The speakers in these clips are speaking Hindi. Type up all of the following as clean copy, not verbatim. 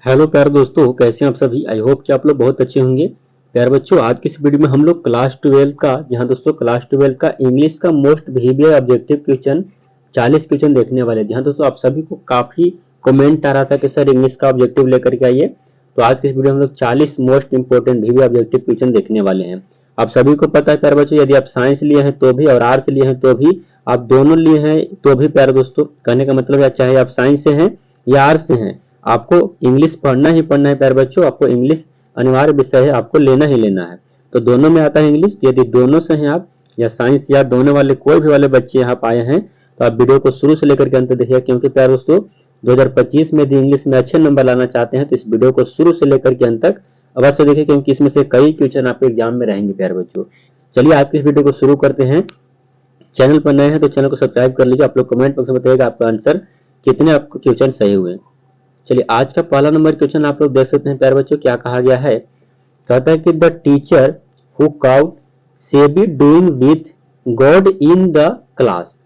हेलो प्यारे दोस्तों, कैसे हैं आप सभी। आई होप कि आप लोग बहुत अच्छे होंगे। प्यारे बच्चों, आज की इस वीडियो में हम लोग क्लास 12 का, जहां दोस्तों क्लास 12 का इंग्लिश का most behaviour objective question 40 question देखने वाले हैं। जहां दोस्तों आप सभी को काफी कमेंट आ रहा था कि सर इंग्लिश का ऑब्जेक्टिव लेकर के आइए। तो आज की इस वीडियो में हम लोग 40 most important behaviour objective question देखने वाले हैं। आप सभी को पता है प्यारे बच्चों, यदि आप साइंस लिए हैं तो भी और आर्ट्स लिए हैं तो भी, आप दोनों लिए हैं तो भी, प्यारे दोस्तों कहने का मतलब है चाहे आप साइंस से हैं या आर्ट्स से हैं, आपको इंग्लिश पढ़ना ही पढ़ना है। प्यारे बच्चों, आपको इंग्लिश अनिवार्य विषय है, आपको लेना ही लेना है। तो दोनों में आता है इंग्लिश। यदि दोनों से हैं आप, या साइंस या दोनों वाले कोई भी वाले बच्चे यहाँ आए हैं, तो आप वीडियो को शुरू से लेकर के अंत देखिए, क्योंकि प्यारे दोस्तों 2025 में यदि इंग्लिश में अच्छे नंबर लाना चाहते हैं तो इस वीडियो को शुरू से लेकर के अंत तक अवश्य देखिए, क्योंकि इसमें से कई क्वेश्चन आपके एग्जाम में रहेंगे। प्यारे बच्चों, चलिए आज की इस वीडियो को शुरू करते हैं। चैनल पर नए हैं तो चैनल को सब्सक्राइब कर लीजिए। आप लोग कमेंट बॉक्स में बताइएगा आपका आंसर कितने आपको क्वेश्चन सही हुए। चलिए आज का पहला नंबर क्वेश्चन आप लोग देख सकते हैं प्यारे बच्चों, क्या कहा गया है। कहता है कि the teacher who cowed SEBI doing with God in the class.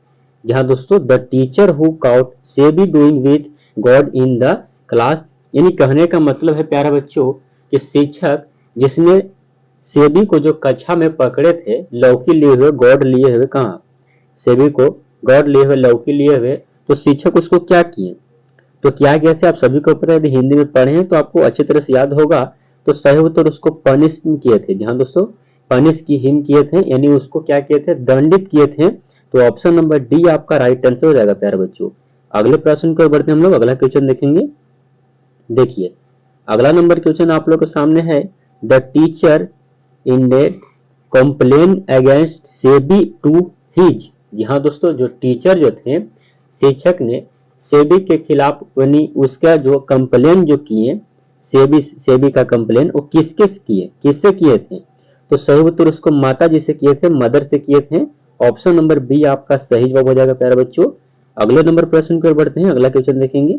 जहां दोस्तों the teacher who cowed SEBI doing with God in the class, यानी कहने का मतलब है प्यारे बच्चों कि शिक्षक जिसने सेबी को जो कक्षा में पकड़े थे लौकी लिए हुए, गॉड लिए हुए, कहाँ सेबी को गॉड लिए हुए, लौकी लिए हुए, तो शिक्षक उसको क्या किए, तो क्या किया थे आप सभी को पता है। यदि हिंदी में पढ़े हैं तो आपको अच्छी तरह से याद होगा। तो सही उत्तर उसको पनिश किए थे। जहां दोस्तों पनिश की हिम किए थे, यानी उसको क्या किए थे, दंडित किए थे। तो ऑप्शन नंबर डी आपका राइट आंसर हो जाएगा प्यारे बच्चों। अगले प्रश्न की ओर बढ़ते हम लोग, अगला क्वेश्चन देखेंगे। देखिए अगला नंबर क्वेश्चन आप लोग के सामने है। The teacher indeed complain against Sebi to his. जी हाँ दोस्तों, जो टीचर जो थे, शिक्षक ने सेबी के खिलाफ यानी उसका जो कंप्लेन जो किए, सेबी सेबी का कंप्लेन वो किसके किए, किससे किए थे। तो सही उत्तर उसको माता जी से किए थे, मदर से किए थे। ऑप्शन नंबर बी आपका सही जवाब हो जाएगा प्यारे बच्चों। अगले नंबर प्रश्न की ओर बढ़ते हैं, अगला क्वेश्चन देखेंगे।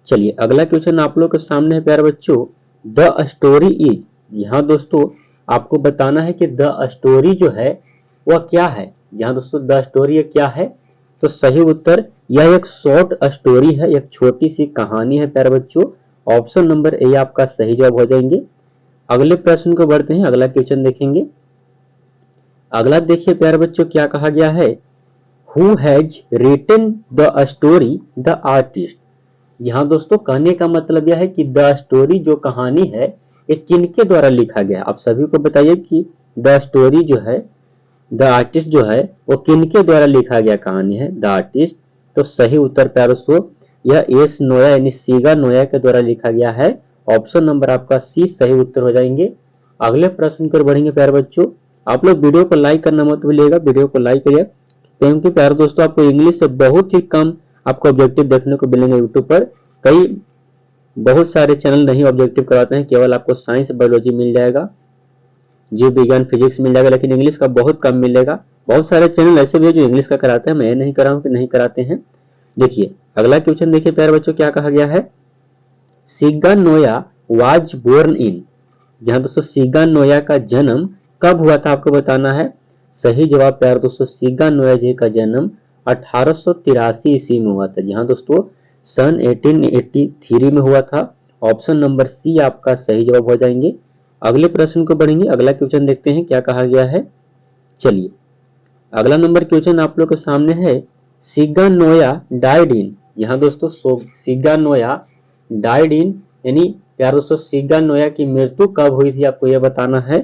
चलिए अगला क्वेश्चन आप लोग के सामने है प्यारे बच्चों। The story is. यहाँ दोस्तों आपको बताना है कि द स्टोरी जो है वह क्या है। यहाँ दोस्तों द स्टोरी क्या है, तो सही उत्तर यह एक शॉर्ट स्टोरी है, एक छोटी सी कहानी है प्यारे बच्चों। ऑप्शन नंबर ए आपका सही जवाब हो जाएंगे। अगले प्रश्न को बढ़ते हैं, अगला क्वेश्चन देखेंगे। अगला देखिए प्यारे बच्चों क्या कहा गया है। Who has written the story the artist. यहाँ दोस्तों कहने का मतलब यह है कि द स्टोरी जो कहानी है ये किनके द्वारा लिखा गया है। आप सभी को बताइए कि द स्टोरी जो है, द आर्टिस्ट जो है वो किनके द्वारा लिखा गया कहानी है, द आर्टिस्ट। तो सही उत्तर प्यारे दोस्तों यह एस नोया यानी सीगा नोया के द्वारा लिखा गया है। ऑप्शन नंबर आपका सी सही उत्तर हो जाएंगे। अगले प्रश्न पर बढ़ेंगे प्यारे बच्चों। आप लोग वीडियो को लाइक करना मत भूलिएगा, वीडियो को लाइक करिए, क्योंकि प्यारे दोस्तों आपको इंग्लिश से बहुत ही कम आपको ऑब्जेक्टिव देखने को मिलेंगे यूट्यूब पर। कई बहुत सारे चैनल नहीं ऑब्जेक्टिव कराते हैं, केवल आपको साइंस बायोलॉजी मिल जाएगा, जीव विज्ञान फिजिक्स मिल जाएगा, लेकिन इंग्लिश का बहुत कम मिलेगा। बहुत सारे चैनल ऐसे भी है जो इंग्लिश का कराते हैं, मैं नहीं कर रहा हूँ कि नहीं कराते हैं। देखिए अगला क्वेश्चन देखिए प्यारे बच्चों क्या कहा गया है। सिगा नोया वाज बोर्न इन। जहां दोस्तों सिगा नोया का जन्म कब हुआ था आपको बताना है। सही जवाब प्यारे दोस्तों सिगा नोया जी का जन्म 1883 ईस्वी में हुआ था। जहां दोस्तों सन 1883 में हुआ था। ऑप्शन नंबर सी आपका सही जवाब हो जाएंगे। अगले प्रश्न को बढ़ेंगे, अगला क्वेश्चन देखते हैं क्या कहा गया है। चलिए अगला नंबर क्वेश्चन आप लोग के सामने है। सिगा नोया डाइड इन। यहाँ दोस्तों सिगा नोया डाइड इन, यानी प्यार दोस्तों सिगा नोया की मृत्यु कब हुई थी आपको यह बताना है।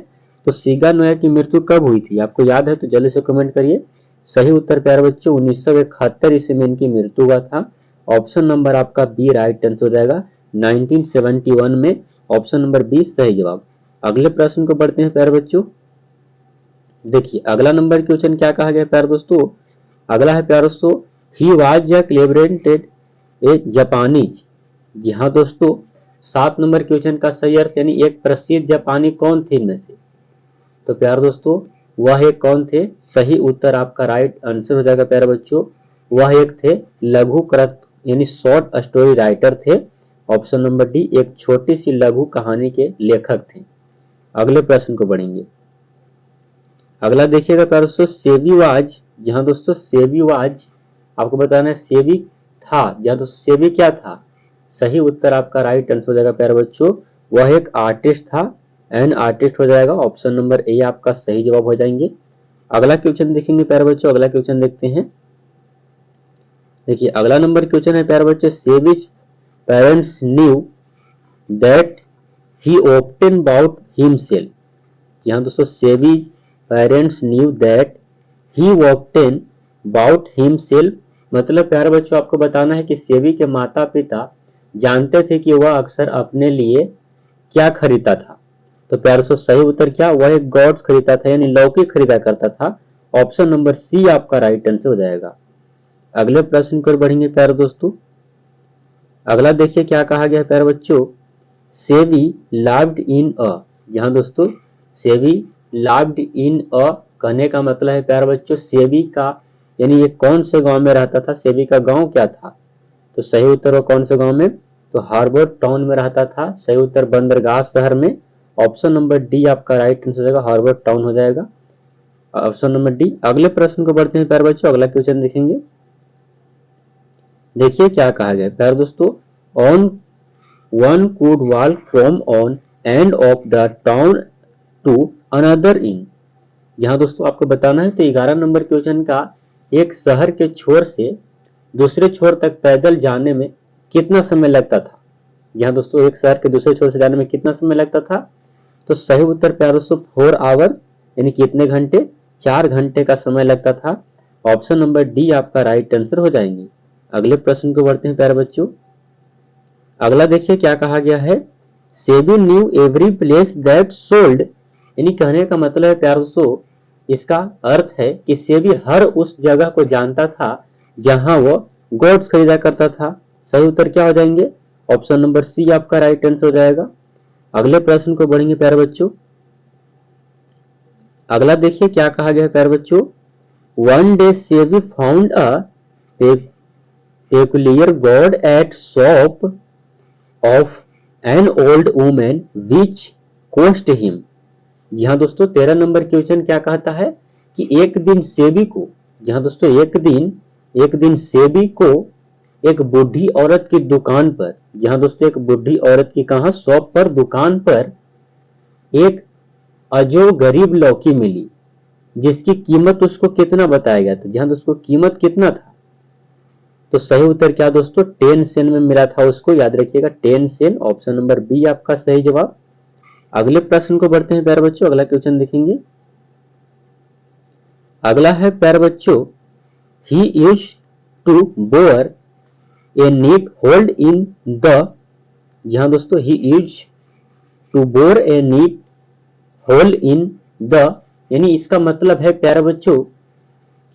तो सिगा नोया की मृत्यु कब हुई थी आपको याद है तो जल्दी से कमेंट करिए। सही उत्तर प्यारे बच्चों 1971 ईस्वी में इनकी मृत्यु हुआ था। ऑप्शन नंबर आपका बी राइट आंसर हो जाएगा 1971 में। ऑप्शन नंबर बी सही जवाब। अगले प्रश्न को बढ़ते हैं प्यारे बच्चों। देखिए अगला नंबर क्वेश्चन क्या कहा गया प्यारे दोस्तों। अगला है प्यारे दोस्तों, he was a क्लेबरेंटेड A Japanese. जी हाँ दोस्तों 7 नंबर क्वेश्चन का सही अर्थ यानी एक प्रसिद्ध जापानी कौन थे इनमें से। तो प्यारे दोस्तों वह एक कौन थे, सही उत्तर आपका राइट आंसर हो जाएगा प्यारे बच्चों। वह एक थे लघु कृत यानी शॉर्ट स्टोरी राइटर थे। ऑप्शन नंबर डी एक छोटी सी लघु कहानी के लेखक थे। अगले प्रश्न को बढ़ेंगे। अगला देखिएगा प्यारे दोस्तों सेबी वाज। जहां दोस्तों सेबी वाज आपको बताना है सेबी था। जहां दोस्तों सेबी क्या था, सही उत्तर आपका राइट आंसर हो जाएगा प्यारे बच्चों, वह एक आर्टिस्ट था, एन आर्टिस्ट हो जाएगा। ऑप्शन नंबर ए आपका सही जवाब हो जाएंगे। अगला क्वेश्चन देखेंगे प्यारे बच्चों, अगला क्वेश्चन देखते हैं। देखिए अगला नंबर क्वेश्चन है प्यारे बच्चों, सेविज parents knew that he often about himself. यहाँ दोस्तों सेविज parents knew that he often about himself, मतलब प्यारे बच्चों आपको बताना है कि सेवी के माता पिता जानते थे कि वह अक्सर अपने लिए क्या खरीदता था। तो प्यारे दोस्तों सही उत्तर क्या, वह एक गॉड्स खरीदता था यानी लौकी खरीदा करता था। ऑप्शन नंबर सी आपका राइट आंसर हो जाएगा। अगले प्रश्न पर बढ़ेंगे प्यारे दोस्तों। अगला देखिए क्या कहा गया है प्यारे बच्चों, सेवी लाव्ड इन अ। यहाँ दोस्तों सेवी लाव्ड इन अ कहने का मतलब है प्यारे बच्चों सेवी का यानी ये कौन से गांव में रहता था, सेवी का गांव क्या था। तो सही उत्तर वो कौन से गांव में, तो हार्बर टाउन में रहता था। सही उत्तर बंदरगाह शहर में। ऑप्शन नंबर डी आपका राइट आंसर हो जाएगा, हार्बर टाउन हो जाएगा ऑप्शन नंबर डी। अगले प्रश्न को बढ़ते हैं प्यारे बच्चों, अगला क्वेश्चन देखेंगे। देखिए क्या कहा गया प्यारे दोस्तों, anyone could walk from one end of the town to another in. यहाँ दोस्तों आपको बताना है तो 11 नंबर क्वेश्चन का, एक शहर के छोर से दूसरे छोर तक पैदल जाने में कितना समय लगता था। यहाँ दोस्तों एक शहर के दूसरे छोर से जाने में कितना समय लगता था, तो सही उत्तर प्यारे दोस्तों 4 आवर्स यानी कितने घंटे, 4 घंटे का समय लगता था। ऑप्शन नंबर डी आपका राइट आंसर हो जाएंगे। अगले प्रश्न को बढ़ते हैं प्यारे बच्चों। अगला देखिए क्या कहा गया है, SEBI new every place that sold, यानी कहने का मतलब है प्यारे दोस्तों इसका अर्थ है कि सेबी हर उस जगह को जानता था जहां वो गोड्स खरीदा करता था। सही उत्तर क्या हो जाएंगे, ऑप्शन नंबर सी आपका राइट आंसर हो जाएगा। अगले प्रश्न को बढ़ेंगे प्यारे बच्चों। अगला देखिए क्या कहा गया है प्यारे बच्चों, one day SEBI found a peculiar god at shop of an old woman which cost him। जी हाँ दोस्तों 13 नंबर क्वेश्चन क्या कहता है कि एक दिन सेबी को, जी हाँ दोस्तों एक दिन सेबी को एक बूढ़ी औरत की दुकान पर, जी हाँ दोस्तों एक बूढ़ी औरत की कहा शॉप पर, दुकान पर एक अजो गरीब लौकी मिली जिसकी कीमत उसको कितना बताया गया था। जी हाँ दोस्तों कीमत कितना था, तो सही उत्तर क्या दोस्तों 10 सेन में मिला था उसको, याद रखिएगा 10 सेन। ऑप्शन नंबर बी आपका सही जवाब। अगले प्रश्न को बढ़ते हैं प्यारे बच्चों, अगला क्वेश्चन देखेंगे। अगला है प्यारे बच्चों, he used to bore a neat hold in the, जी हाँ दोस्तों he used to bore a neat hold in the, यानी इसका मतलब है प्यारे बच्चों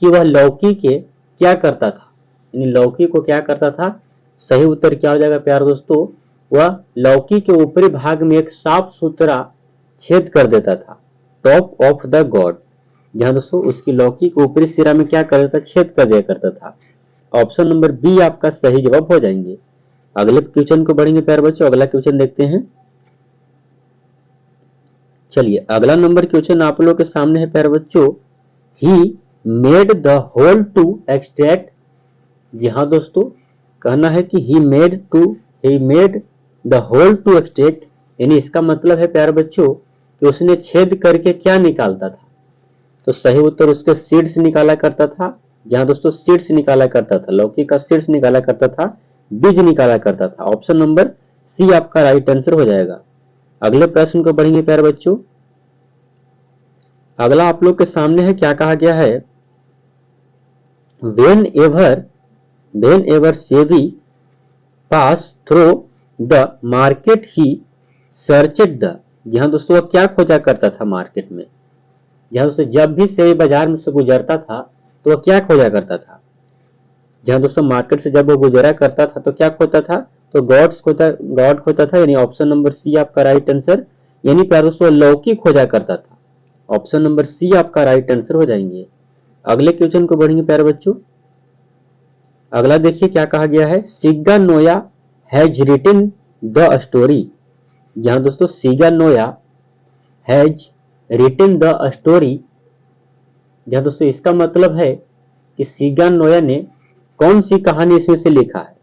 कि वह लौकी के क्या करता था, यानी लौकी को क्या करता था। सही उत्तर क्या हो जाएगा प्यारे दोस्तों, वह लौकी के ऊपरी भाग में एक साफ सुथरा छेद कर देता था, टॉप ऑफ द गॉड। जहां दोस्तों उसकी लौकी के ऊपरी सिरा में क्या कर देता, छेद कर दिया करता था। ऑप्शन नंबर बी आपका सही जवाब हो जाएंगे। अगले क्वेश्चन को बढ़ेंगे प्यारे बच्चों, अगला क्वेश्चन देखते हैं। चलिए अगला नंबर क्वेश्चन आप लोगों के सामने है प्यारे बच्चों, he made the hole to extract. जी हाँ दोस्तों कहना है कि he made the hole to extract, यानी इसका मतलब है प्यारे बच्चों कि उसने छेद करके क्या निकालता था। तो सही उत्तर उसके सीड्स निकाला करता था। जहां दोस्तों सीड्स निकाला करता था, लौकी का सीड्स निकाला करता था, बीज निकाला करता था। ऑप्शन नंबर सी आपका राइट आंसर हो जाएगा। अगले प्रश्न को बढ़ेंगे प्यारे बच्चों। अगला आप लोग के सामने है क्या कहा गया है, whenever Sebi pass through the market he searched the. जहां दोस्तों वह क्या खोजा करता था मार्केट में, जहां दोस्तों जब भी सेबी बाजार में से गुजरता था तो वह क्या खोजा करता था। जहां दोस्तों मार्केट से जब वो गुजरा करता था तो क्या खोता था, तो गॉड खोता था, यानी ऑप्शन नंबर सी आपका राइट आंसर, यानी प्यारे दोस्तों लौकी खोजा करता था। ऑप्शन नंबर सी आपका राइट आंसर हो जाएंगे। अगले क्वेश्चन को बढ़ेंगे प्यारे बच्चों। अगला देखिए क्या कहा गया है, Sigga Noya has written the story. जहां दोस्तों Sigga Noya has written the story, जहां दोस्तों इसका मतलब है कि सिग्गा नोया ने कौन सी कहानी इसमें से लिखा है।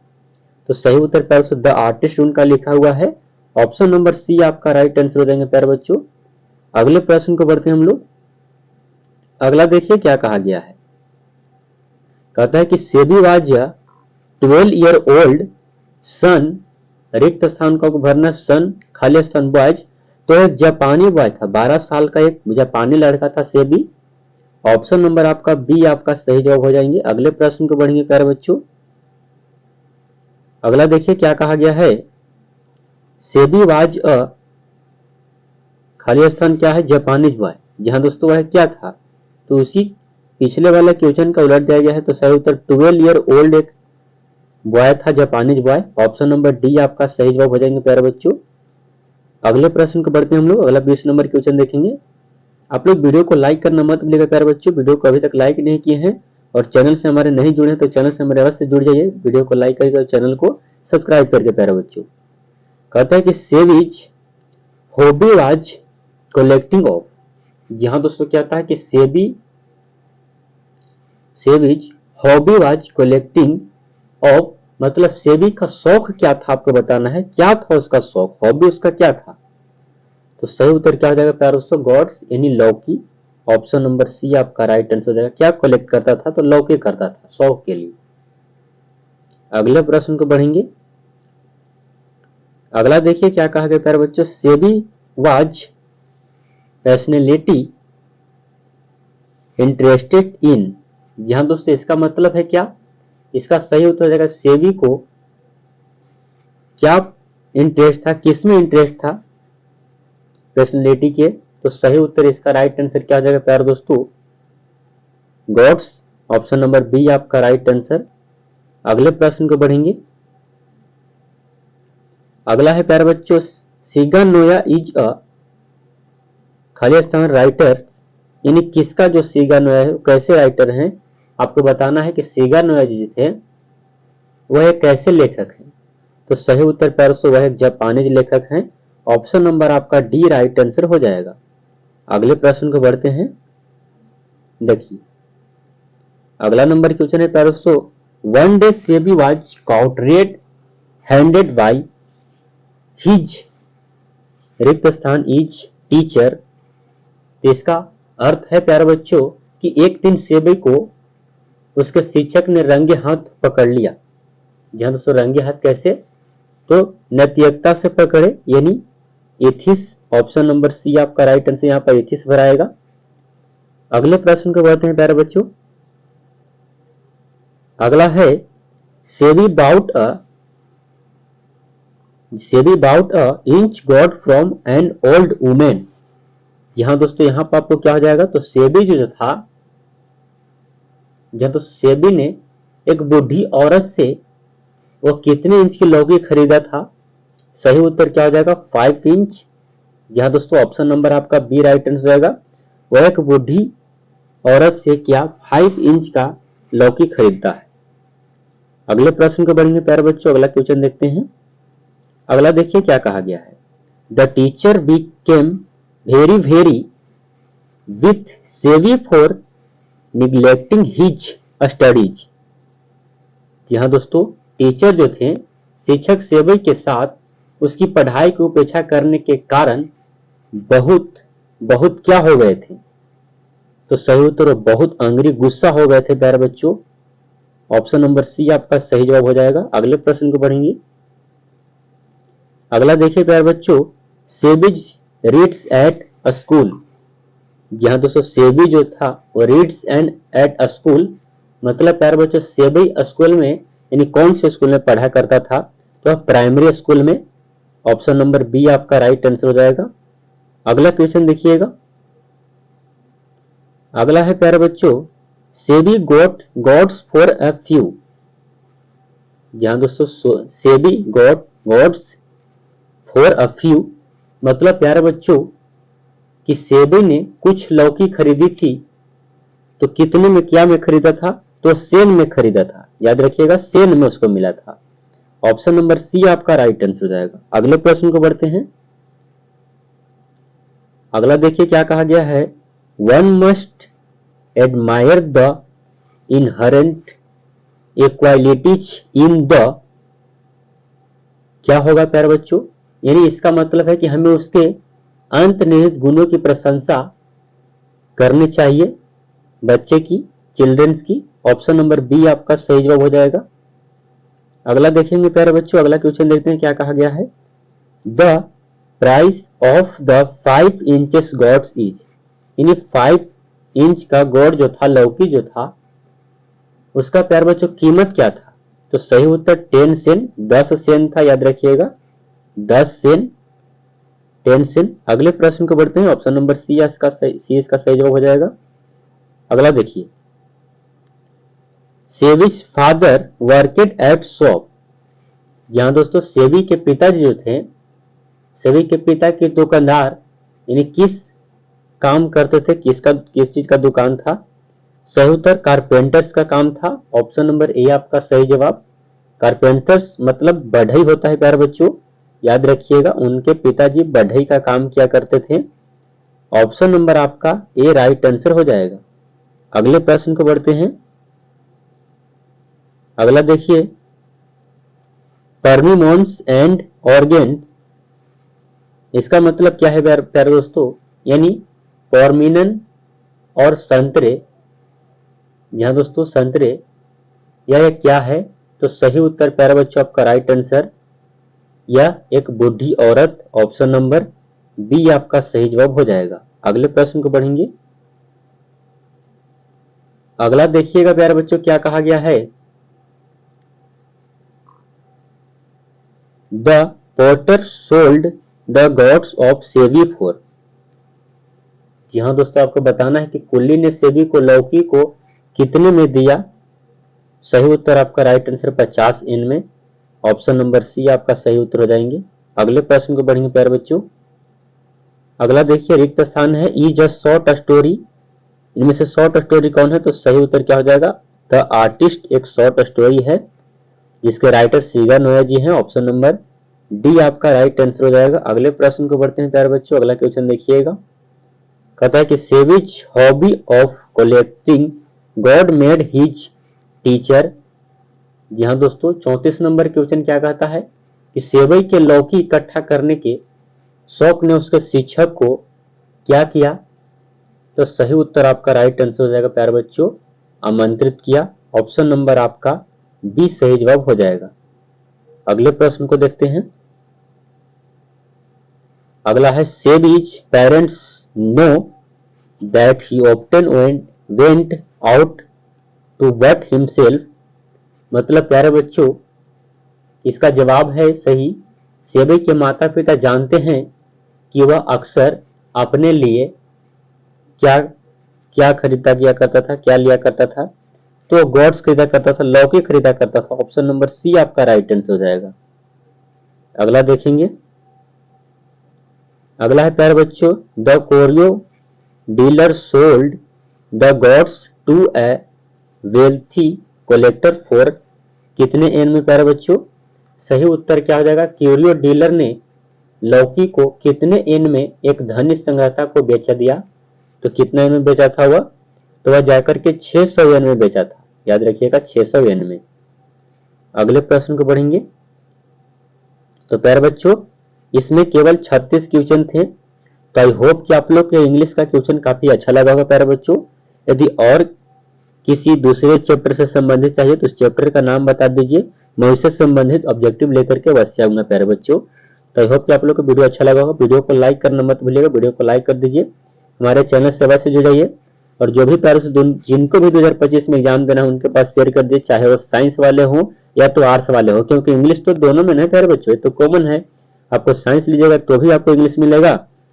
तो सही उत्तर प्यारे बच्चों द आर्टिस्ट उनका लिखा हुआ है। ऑप्शन नंबर सी आपका राइट आंसर हो जाएंगे प्यारे बच्चों। अगले प्रश्न को बढ़ते हैं हम लोग। अगला देखिए क्या कहा गया है। कहता है कि SEBI was 12 year old son, रिक्त स्थान को भरना, सन खाली स्थान बॉयज, तो एक जापानी बॉय था, 12 साल का एक जापानी लड़का था सेबी। ऑप्शन नंबर आपका बी आपका सही जवाब हो जाएंगे। अगले प्रश्न को बढ़ेंगे प्यारे बच्चों। अगला देखिए क्या कहा गया है। सेबी वाज खाली स्थान क्या है, जापानीज बॉय, जहां दोस्तों वह क्या था, तो उसी पिछले वाले क्वेश्चन का उलट दिया गया है। तो सही उत्तर 12 ईयर ओल्ड एक बॉय था, Japanese boy. Option number D आपका सही जवाब हो जाएंगे प्यारे बच्चों। अगले प्रश्न को बढ़ते हैं हम लोग। अगला 20 नंबर क्वेश्चन देखेंगे। आप लोग वीडियो को लाइक करना मत भूलिएगा प्यारे बच्चों। वीडियो को अभी तक लाइक नहीं किए हैं और चैनल से हमारे नहीं जुड़े हैं तो चैनल से हमारे अवश्य जुड़ जाइए। वीडियो को लाइक करके और चैनल को सब्सक्राइब करके प्यारे बच्चों। कहता है कि सेविज हॉबी वाज कलेक्टिंग ऑफ, यहाँ दोस्तों क्या था कि सेविज हॉबी वाज कलेक्टिंग ऑफ, मतलब सेबी का शौक क्या था आपको बताना है। क्या था उसका शौक, हॉबी उसका क्या था। तो सही उत्तर क्या हो जाएगा प्यारे दोस्तों, गॉड्स यानी लौकी। ऑप्शन नंबर सी आपका राइट आंसर हो जाएगा। क्या कलेक्ट करता था, तो लौकी करता था शौक के लिए। अगले प्रश्न को बढ़ेंगे। अगला देखिए क्या कहा गया प्यारे बच्चों। SEBI was passionately interested in, यहां दोस्तों इसका मतलब है क्या, इसका सही उत्तर हो जाएगा सेबी को क्या इंटरेस्ट था, किसमें इंटरेस्ट था, पर्सनैलिटी के। तो सही उत्तर इसका राइट आंसर क्या हो जाएगा प्यारे दोस्तों, गॉड्स। ऑप्शन नंबर बी आपका राइट आंसर। अगले प्रश्न को बढ़ेंगे। अगला है प्यारे बच्चों, सिगा नोया इज अ खाली स्थान राइटर, यानी किसका जो सिगा नोया है कैसे राइटर हैं, आपको बताना है कि सिगा नोया जी थे वह एक कैसे लेखक हैं। तो सही उत्तर प्यारे दोस्तों वह एक जापानी लेखक हैं। ऑप्शन नंबर आपका डी राइट आंसर हो जाएगा। अगले प्रश्न को बढ़ते हैं। देखिए अगला नंबर क्वेश्चन है प्यारे दोस्तों, one day SEBI was cot red handed by his, रिक्त स्थान इज टीचर। तो इसका अर्थ है प्यारे बच्चों कि एक दिन सेबी को उसके शिक्षक ने रंगे हाथ पकड़ लिया। जहां दोस्तों रंगे हाथ कैसे, तो नैतिकता से पकड़े यानी एथिस। ऑप्शन नंबर सी आपका राइट आंसर यहाँ पर एथिस भराएगा। अगले प्रश्न को बढ़ते हैं प्यारे बच्चों। अगला है Sebi bought a inch god from an old women. जहां दोस्तों यहाँ पर आपको क्या हो जाएगा, तो सेबी जो था, जहां तो सेबी ने एक बूढ़ी औरत से वो कितने इंच की लौकी खरीदा था। सही उत्तर क्या हो जाएगा, 5 इंच। जहां दोस्तों ऑप्शन नंबर आपका बी राइट आंसर जाएगा। वह एक बूढ़ी औरत से क्या 5 इंच का लौकी खरीदता है। अगले प्रश्न को बढ़ेंगे प्यारे बच्चों। अगला क्वेश्चन देखते हैं। अगला देखिए क्या कहा गया है। The teacher became very very with सेवी फॉर निग्लेक्टिंग हिज स्टडीज। यहाँ दोस्तों टीचर जो थे, शिक्षक सेवी के साथ उसकी पढ़ाई की उपेक्षा करने के कारण बहुत बहुत क्या हो गए थे। तो सही उत्तर बहुत अंग्री गुस्सा हो गए थे प्यारे बच्चों। ऑप्शन नंबर सी आपका सही जवाब हो जाएगा। अगले प्रश्न को बढ़ेंगे। अगला देखिए प्यारे बच्चों, सेबिज रीड्स एट अ स्कूल। जहां दोस्तों सेबी जो था वो reads and at a school, मतलब प्यारे बच्चों सेबी स्कूल में यानी कौन से स्कूल में पढ़ा करता था, तो प्राइमरी स्कूल में। ऑप्शन नंबर बी आपका राइट आंसर हो जाएगा। अगला क्वेश्चन देखिएगा। अगला है प्यारे बच्चों, Sebi got goods for a few. जहां दोस्तों Sebi got goods for a few, मतलब प्यारे बच्चों कि सेबी ने कुछ लौकी खरीदी थी, तो कितने में क्या में खरीदा था, तो सेन में खरीदा था। याद रखिएगा सेन में उसको मिला था। ऑप्शन नंबर सी आपका राइट आंसर हो जाएगा। अगले प्रश्न को बढ़ते हैं। अगला देखिए क्या कहा गया है, one must admire the inherent equalities in the क्या होगा प्यारे बच्चों, यानी इसका मतलब है कि हमें उसके अंतर्निहित गुणों की प्रशंसा करनी चाहिए, बच्चे की, चिल्ड्रंस की। ऑप्शन नंबर बी आपका सही जवाब हो जाएगा। अगला देखेंगे प्यारे बच्चों, अगला क्वेश्चन देखते हैं क्या कहा गया है। The price of the 5 inches God's is, यानी 5 इंच का गॉड जो था, लौकी जो था, उसका प्यारे बच्चों कीमत क्या था? तो सही उत्तर 10 सेन, 10 सेन था, याद रखिएगा 10 सेन, 10 सेन। अगले प्रश्न को बढ़ते हैं, ऑप्शन नंबर सी इसका सही जवाब हो जाएगा। अगला देखिए, सेविज फादर वर्केड एट शॉप, यहाँ दोस्तों सेवी के पिताजी जो थे, सेवी के पिता के दुकानदार यानी किस काम करते थे, किस चीज का दुकान था? सही उत्तर कारपेंटर्स का काम था। ऑप्शन नंबर ए आपका सही जवाब। कारपेंटर्स मतलब बढ़ई होता है प्यारे बच्चों, याद रखिएगा उनके पिताजी बढ़ई का काम किया करते थे। ऑप्शन नंबर आपका ए राइट आंसर हो जाएगा। अगले प्रश्न को बढ़ते हैं। अगला देखिए, परमिमोन्स एंड ऑर्गेन, इसका मतलब क्या है प्यारे दोस्तों, यानी पॉर्मिनन और संतरे, यहाँ दोस्तों संतरे यह क्या है? तो सही उत्तर प्यारे बच्चों आपका राइट आंसर, यह एक बूढ़ी औरत। ऑप्शन नंबर बी आपका सही जवाब हो जाएगा। अगले प्रश्न को बढ़ेंगे। अगला देखिएगा प्यारे बच्चों क्या कहा गया है। The porter sold the God's of सेवी फॉर, जी हाँ दोस्तों आपको बताना है कि कुल्ली ने सेवी को लौकी को कितने में दिया? सही उत्तर आपका राइट आंसर 50 एन में। ऑप्शन नंबर सी आपका सही उत्तर हो जाएंगे। अगले प्रश्न को बढ़ेंगे प्यारे बच्चों। अगला देखिए, रिक्त स्थान है ई जस्ट शॉर्ट स्टोरी, इनमें से शॉर्ट स्टोरी कौन है? तो सही उत्तर क्या हो जाएगा? द आर्टिस्ट एक शॉर्ट स्टोरी है जिसके राइटर सीगा नोया जी हैं। ऑप्शन नंबर डी आपका राइट आंसर हो जाएगा। अगले प्रश्न को बढ़ते हैं प्यारे बच्चों। अगला क्वेश्चन देखिएगा, कहता है कि सेविज hobby of collecting god made his teacher, जी हाँ दोस्तों 34 नंबर क्वेश्चन क्या कहता है कि सेवई के लौकी इकट्ठा करने के शौक ने उसके शिक्षक को क्या किया? तो सही उत्तर आपका राइट आंसर हो जाएगा प्यारे बच्चों, आमंत्रित किया। ऑप्शन नंबर आपका बी सही जवाब हो जाएगा। अगले प्रश्न को देखते हैं। अगला है, सेविज parents know that he often went out to work himself, मतलब प्यारे बच्चों इसका जवाब है सही, सेवी के माता पिता जानते हैं कि वह अक्सर अपने लिए क्या क्या खरीदा किया करता था, क्या लिया करता था? तो गॉड्स खरीदा करता था, लौकी खरीदा करता था। ऑप्शन नंबर सी आपका राइट आंसर हो जाएगा। अगला देखेंगे। अगला है प्यारे बच्चों, the curio dealer sold the goods to a wealthy collector for कितने एन में प्यारे बच्चों? सही उत्तर क्या हो जाएगा? क्यूरियो डीलर ने लौकी को कितने एन में एक धनी संग्रहता को बेचा दिया? तो कितना एन में बेचा था वह? तो वह जाकर के 600 एन में बेचा था, याद रखिएगा 600 एन में। अगले प्रश्न को बढ़ेंगे। तो प्यारे बच्चों इसमें केवल 36 क्वेश्चन थे, तो आई होप कि आप लोग के इंग्लिश का क्वेश्चन काफी अच्छा लगा होगा प्यारे बच्चों। यदि और किसी दूसरे चैप्टर से संबंधित चाहिए तो उस चैप्टर का नाम बता दीजिए, मैं उससे संबंधित ऑब्जेक्टिव लेकर के अवश्य आऊंगा प्यारे बच्चों। तो आई होप कि आप लोग को वीडियो अच्छा लगा होगा। वीडियो को लाइक करना मत भूलिएगा, वीडियो को लाइक कर दीजिए, हमारे चैनल से अवश्य जुड़ जाइए। और जो भी प्यारे जिनको भी 2025 में एग्जाम देना है उनके पास शेयर कर दीजिए, चाहे वो साइंस वाले हों या तो आर्ट्स वाले हो, क्योंकि इंग्लिश तो दोनों में नहीं प्यारे बच्चों, तो कॉमन है। आपको साइंस लीजिएगा तो भी आपको इंग्लिश मिलेगा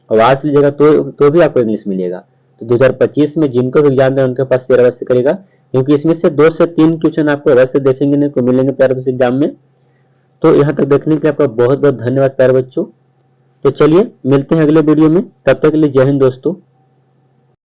और आर्ट्स लीजिएगा तो भी आपको इंग्लिश मिलेगा। तो 2025 में जिनको भी एग्जाम देना उनके पास शेयर अवश्य करेगा, क्योंकि इसमें से 2 से 3 क्वेश्चन आपको अवश्य देखेंगे को मिलेंगे प्यारे बच्चों एग्जाम में। तो यहाँ तक देखने के लिए आपका बहुत बहुत धन्यवाद प्यारे बच्चों। तो चलिए मिलते हैं अगले वीडियो में, तब तक के लिए जय हिंद दोस्तों।